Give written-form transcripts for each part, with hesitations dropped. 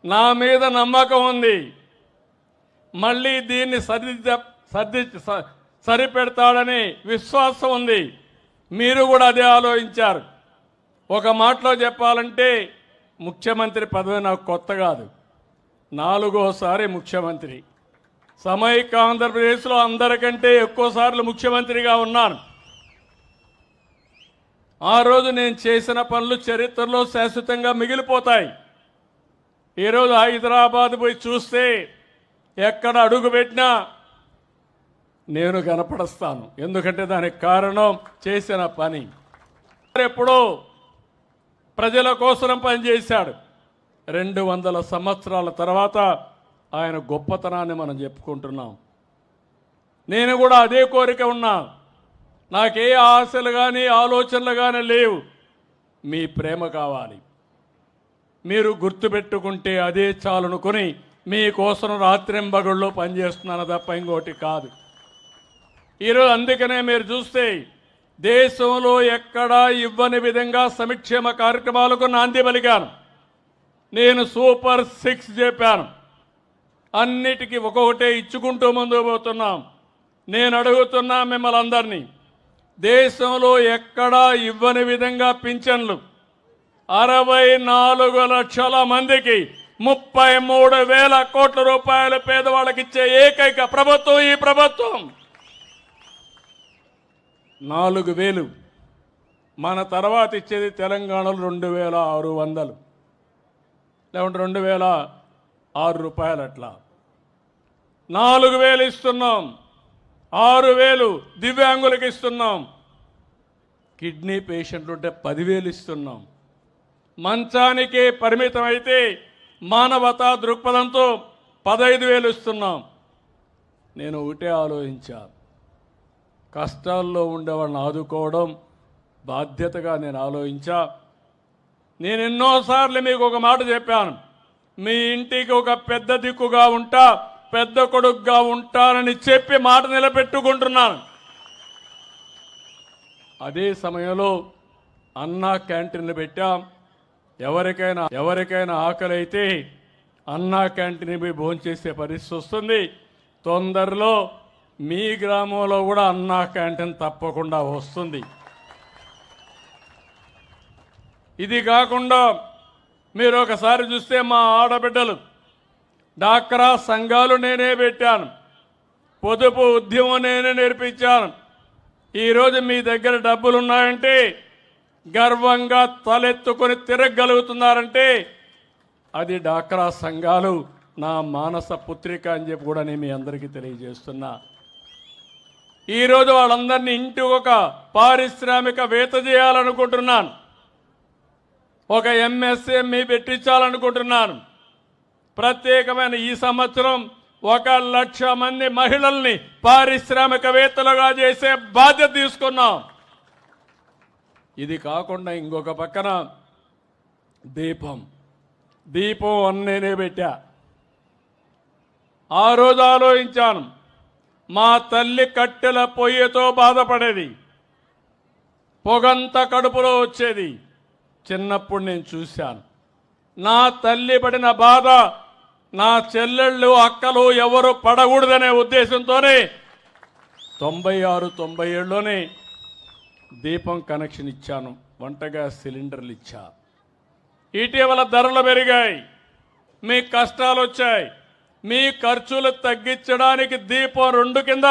నా మీద నమ్మకం ఉంది. మళ్ళీ దీన్ని సరిపెడతాడని విశ్వాసం ఉంది. మీరు కూడా అదే ఆలోచించారు. ఒక మాటలో చెప్పాలంటే ముఖ్యమంత్రి పదవి నాకు కొత్త కాదు, 4వసారి ముఖ్యమంత్రి. సమైక్య ఆంధ్రప్రదేశ్లో అందరికంటే ఎక్కువసార్లు ముఖ్యమంత్రిగా ఉన్నాను. ఆ రోజు నేను చేసిన పనులు చరిత్రలో శాశ్వతంగా మిగిలిపోతాయి. ఈరోజు హైదరాబాద్ పోయి చూస్తే ఎక్కడ అడుగు పెట్టినా నేను కనపడస్తాను. ఎందుకంటే దానికి కారణం చేసిన పని. ఎప్పుడో ప్రజల కోసం పనిచేశాడు. 200 సంవత్సరాల తర్వాత ఆయన గొప్పతనాన్ని మనం చెప్పుకుంటున్నాం. నేను కూడా అదే కోరిక ఉన్నా. నాకే ఆశలు కానీ ఆలోచనలు కానీ లేవు. మీ ప్రేమ కావాలి. మీరు గుర్తుపెట్టుకుంటే అదే చాలనుకొని మీకోసం రాత్రింబగళ్ళు పనిచేస్తున్నాను తప్ప ఇంకోటి కాదు. ఈరోజు అందుకనే మీరు చూస్తే దేశంలో ఎక్కడా ఇవ్వని విధంగా సంక్షేమ కార్యక్రమాలకు నాంది పలికాను. నేను సూపర్ 6 చెప్పాను. అన్నిటికీ ఒక్కొక్కటే ఇచ్చుకుంటూ ముందుకు పోతున్నాం. నేను అడుగుతున్నా మిమ్మల్ని అందరినీ, దేశంలో ఎక్కడా ఇవ్వని విధంగా పింఛన్లు 64 లక్షల మందికి 33,000 కోట్ల రూపాయలు పేదవాళ్ళకి ఇచ్చే ఏకైక ప్రభుత్వం ఈ ప్రభుత్వం. 4,000 మన తర్వాత ఇచ్చేది తెలంగాణలో 2,600 లేకుంటే 2,006 రూపాయలు. అట్లా 4,000 ఇస్తున్నాం. 6,000 దివ్యాంగులకు ఇస్తున్నాం. కిడ్నీ పేషెంట్లు ఉంటే 10,000 ఇస్తున్నాం. మంచానికే పరిమితం అయితే మానవతా దృక్పథంతో 15,000 ఇస్తున్నాం. నేను ఒకటే ఆలోచించా, కష్టాల్లో ఉండేవాళ్ళని ఆదుకోవడం బాధ్యతగా నేను ఆలోచించా. నేను ఎన్నోసార్లు మీకు ఒక మాట చెప్పాను, మీ ఇంటికి ఒక పెద్ద దిక్కుగా ఉంటా, పెద్ద కొడుకుగా ఉంటానని చెప్పి మాట నిలబెట్టుకుంటున్నాను. అదే సమయంలో అన్నా క్యాంటీన్లు పెట్టాం. ఎవరికైనా ఆకలి అయితే అన్నా క్యాంటీన్ పోయి భోంచేసే పరిస్థితి వస్తుంది. తొందరలో మీ గ్రామంలో కూడా అన్నా క్యాంటీన్ తప్పకుండా వస్తుంది. ఇది కాకుండా మీరు ఒకసారి చూస్తే మా ఆడబిడ్డలు డాక్రా సంఘాలు నేనే పెట్టాను. పొదుపు ఉద్యమం నేనే నేర్పించాను. ఈరోజు మీ దగ్గర డబ్బులు ఉన్నాయంటే గర్వంగా తలెత్తుకొని తిరగలుగుతున్నారంటే అది డాక్రా సంఘాలు నా మానస పుత్రిక అని చెప్పి కూడా నేను మీ అందరికీ తెలియజేస్తున్నా. ఈరోజు వాళ్ళందరినీ ఇంటి ఒక పారిశ్రామికవేత్త చేయాలనుకుంటున్నాను. ఒక ఎంఎస్ఎంఈ పెట్టించాలనుకుంటున్నాను. ప్రత్యేకమైన ఈ సంవత్సరం 1,00,000 మంది మహిళల్ని పారిశ్రామికవేత్తలుగా చేసే బాధ్యత తీసుకున్నాం. ఇది కాకుండా ఇంకొక పక్కన దీపం నేనే పెట్టా. ఆ రోజు ఆలోచించాను, మా తల్లి కట్టెల పొయ్యితో బాధపడేది, పొగంత కడుపులో వచ్చేది. చిన్నప్పుడు నేను చూశాను. నా తల్లి పడిన బాధ నా చెల్లెళ్ళు అక్కలు ఎవరు పడకూడదనే ఉద్దేశంతోనే 96-97లోనే దీపం కనెక్షన్ ఇచ్చాను. వంట గ్యాస్ సిలిండర్లు ఇచ్చా. ఇటీవల ధరలు పెరిగాయి, మీ కష్టాలు వచ్చాయి. మీ ఖర్చులు తగ్గించడానికి దీపం 2 కింద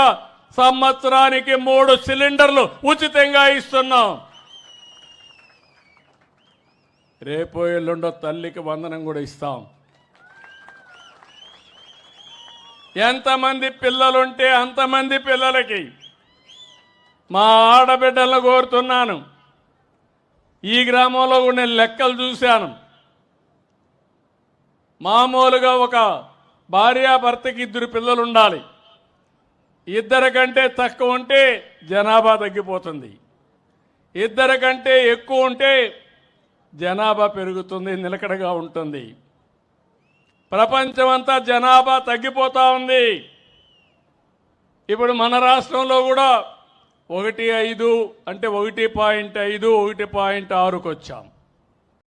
సంవత్సరానికి 3 సిలిండర్లు ఉచితంగా ఇస్తున్నాం. రేపు ఎల్లుండో తల్లికి వందనం కూడా ఇస్తాం. ఎంతమంది పిల్లలుంటే అంతమంది పిల్లలకి మా ఆడబిడ్డలను కోరుతున్నాను. ఈ గ్రామంలో కూడా నేను లెక్కలు చూశాను. మామూలుగా ఒక భార్యాభర్తకి 2 పిల్లలు ఉండాలి. 2 కంటే తక్కువ ఉంటే జనాభా తగ్గిపోతుంది. 2 కంటే ఎక్కువ ఉంటే జనాభా పెరుగుతుంది, నిలకడగా ఉంటుంది. ప్రపంచమంతా జనాభా తగ్గిపోతూ ఉంది. ఇప్పుడు మన రాష్ట్రంలో కూడా 1.5 అంటే 1.5, 1.6కు వచ్చాం.